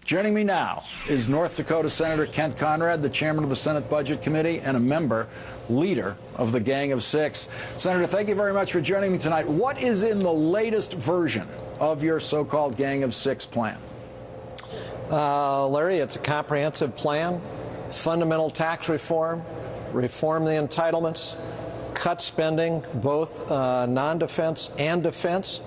Joining me now is North Dakota Senator Kent Conrad, the chairman of the Senate Budget Committee and a member, leader of the Gang of Six. Senator, thank you very much for joining me tonight. What is in the latest version of your so-called Gang of Six plan? Larry, it's a comprehensive plan. Fundamental tax reform, reform the entitlements, cut spending, both non-defense and defense,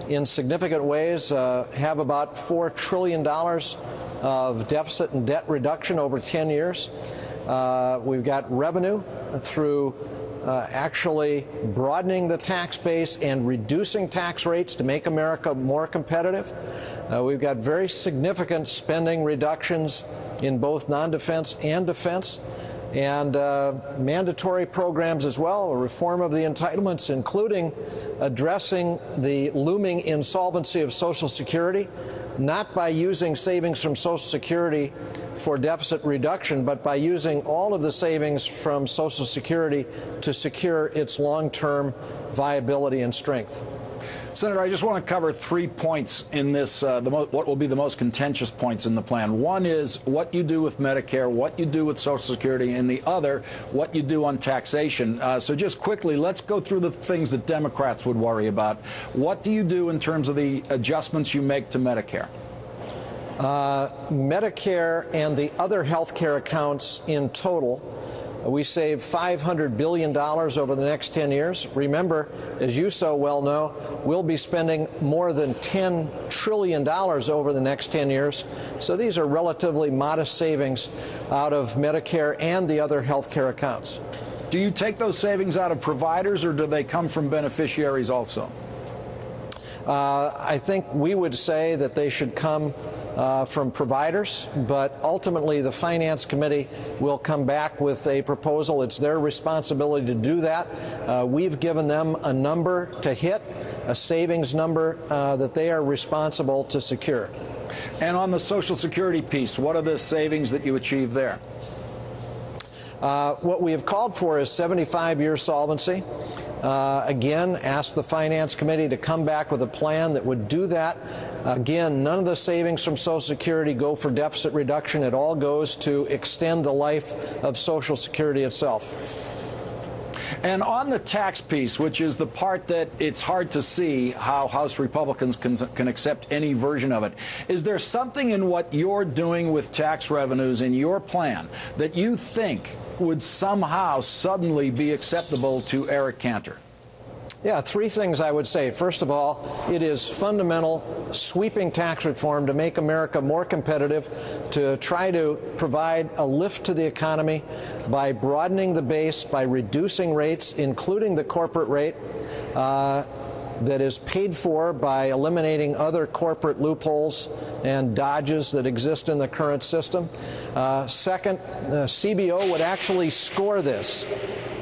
in significant ways, have about $4 trillion of deficit and debt reduction over 10 years. We've got revenue through actually broadening the tax base and reducing tax rates to make America more competitive. We've got very significant spending reductions in both non-defense and defense, and mandatory programs as well, a reform of the entitlements, including addressing the looming insolvency of Social Security, not by using savings from Social Security for deficit reduction, but by using all of the savings from Social Security to secure its long-term viability and strength. Senator, I just want to cover 3 points in this, what will be the most contentious points in the plan. One is what you do with Medicare, what you do with Social Security, and the other, what you do on taxation. So just quickly, let's go through the things that Democrats would worry about. What do you do in terms of the adjustments you make to Medicare? Medicare and the other health care accounts in total, we save $500 billion over the next 10 years. Remember, as you so well know, we'll be spending more than $10 trillion over the next 10 years. So these are relatively modest savings out of Medicare and the other health care accounts. Do you take those savings out of providers, or do they come from beneficiaries also? I think we would say that they should come from providers, but ultimately the Finance Committee will come back with a proposal. It's their responsibility to do that. We've given them a number to hit, a savings number that they are responsible to secure. And on the Social Security piece, what are the savings that you achieve there? What we have called for is 75-year solvency. Again, ask the Finance Committee to come back with a plan that would do that. Again, none of the savings from Social Security go for deficit reduction. It all goes to extend the life of Social Security itself. And on the tax piece, which is the part that it's hard to see how House Republicans can accept any version of it, is there something in what you're doing with tax revenues in your plan that you think would somehow suddenly be acceptable to Eric Cantor? Yeah, 3 things I would say. First of all, it is fundamental, sweeping tax reform to make America more competitive, to try to provide a lift to the economy by broadening the base, by reducing rates, including the corporate rate, that is paid for by eliminating other corporate loopholes and dodges that exist in the current system. Second, CBO would actually score this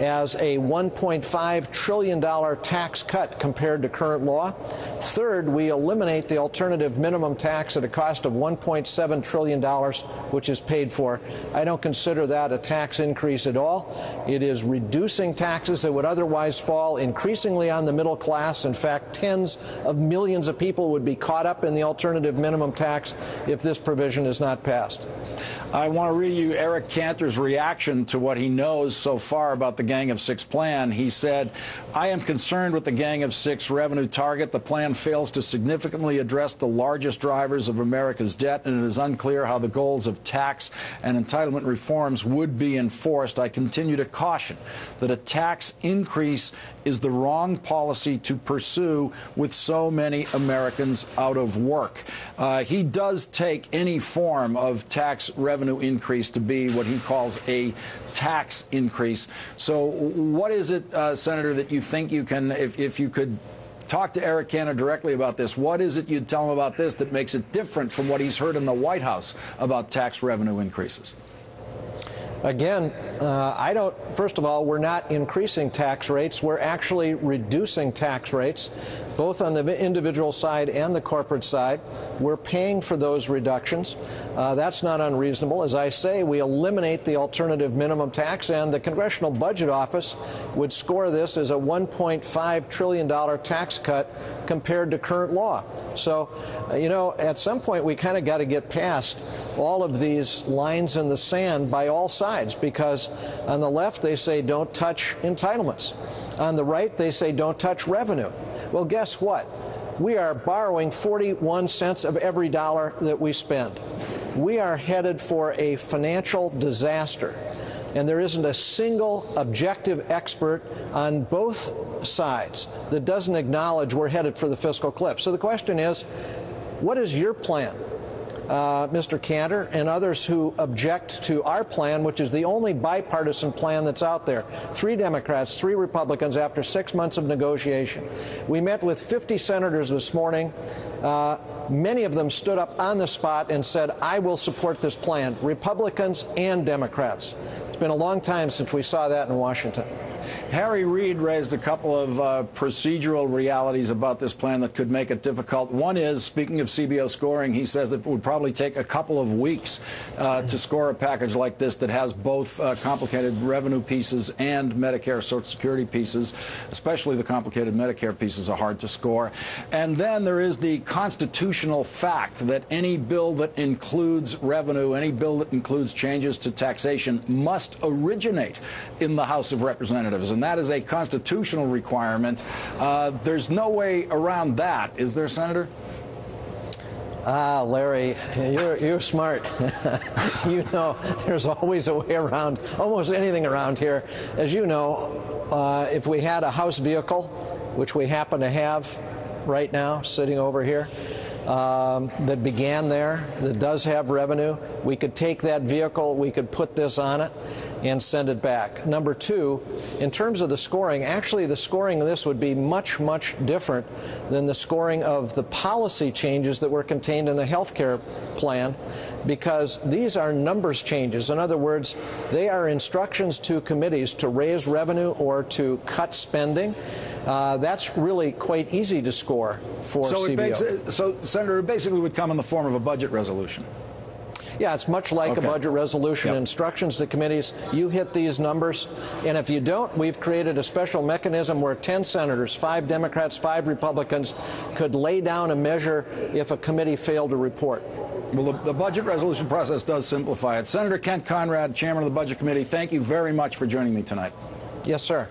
as a $1.5 trillion tax cut compared to current law. Third, we eliminate the alternative minimum tax at a cost of $1.7 trillion, which is paid for. I don't consider that a tax increase at all. It is reducing taxes that would otherwise fall increasingly on the middle class. In fact, tens of millions of people would be caught up in the alternative minimum tax if this provision is not passed. I want to read you Eric Cantor's reaction to what he knows so far about the Gang of Six plan. He said, "I am concerned with the Gang of Six revenue target. The plan fails to significantly address the largest drivers of America's debt, and it is unclear how the goals of tax and entitlement reforms would be enforced. I continue to caution that a tax increase is the wrong policy to pursue with so many Americans out of work." He does take any form of tax revenue increase to be what he calls a tax increase. So what is it, Senator, that you think you can, if you could talk to Eric Cantor directly about this, what is it you'd tell him about this that makes it different from what he's heard in the White House about tax revenue increases? Again, first of all, we're not increasing tax rates. We're actually reducing tax rates, both on the individual side and the corporate side. We're paying for those reductions. That's not unreasonable. As I say, we eliminate the alternative minimum tax, and the Congressional Budget Office would score this as a $1.5 trillion tax cut compared to current law. So, at some point we kind of got to get past all of these lines in the sand by all sides, because on the left they say don't touch entitlements. On the right they say don't touch revenue. Well, guess what? We are borrowing 41 cents of every dollar that we spend. We are headed for a financial disaster, and there isn't a single objective expert on both sides that doesn't acknowledge we're headed for the fiscal cliff. So the question is, what is your plan? Mr. Cantor and others who object to our plan, which is the only bipartisan plan that's out there. 3 Democrats, 3 Republicans after 6 months of negotiation. We met with 50 senators this morning. Many of them stood up on the spot and said, I will support this plan, Republicans and Democrats. It's been a long time since we saw that in Washington. Harry Reid raised a couple of procedural realities about this plan that could make it difficult. One is, speaking of CBO scoring, he says it would probably take a couple of weeks to score a package like this that has both complicated revenue pieces and Medicare Social Security pieces. Especially the complicated Medicare pieces are hard to score. And then there is the constitutional fact that any bill that includes revenue, any bill that includes changes to taxation must originate in the House of Representatives. And that is a constitutional requirement. There's no way around that, is there, Senator? Larry, you're smart. You know, there's always a way around almost anything around here. As you know, if we had a House vehicle, which we happen to have right now, sitting over here, that began there, that does have revenue, we could take that vehicle, we could put this on it, and send it back. Number 2, in terms of the scoring, actually the scoring of this would be much, much different than the scoring of the policy changes that were contained in the health care plan, because these are numbers changes. In other words, they are instructions to committees to raise revenue or to cut spending. That's really quite easy to score for CBO. So, Senator, it basically would come in the form of a budget resolution. Yeah, it's much like a budget resolution. Yep. Instructions to committees, you hit these numbers, and if you don't, we've created a special mechanism where 10 senators, 5 Democrats, 5 Republicans, could lay down a measure if a committee failed to report. Well, the budget resolution process does simplify it. Senator Kent Conrad, chairman of the Budget Committee, thank you very much for joining me tonight. Yes, sir.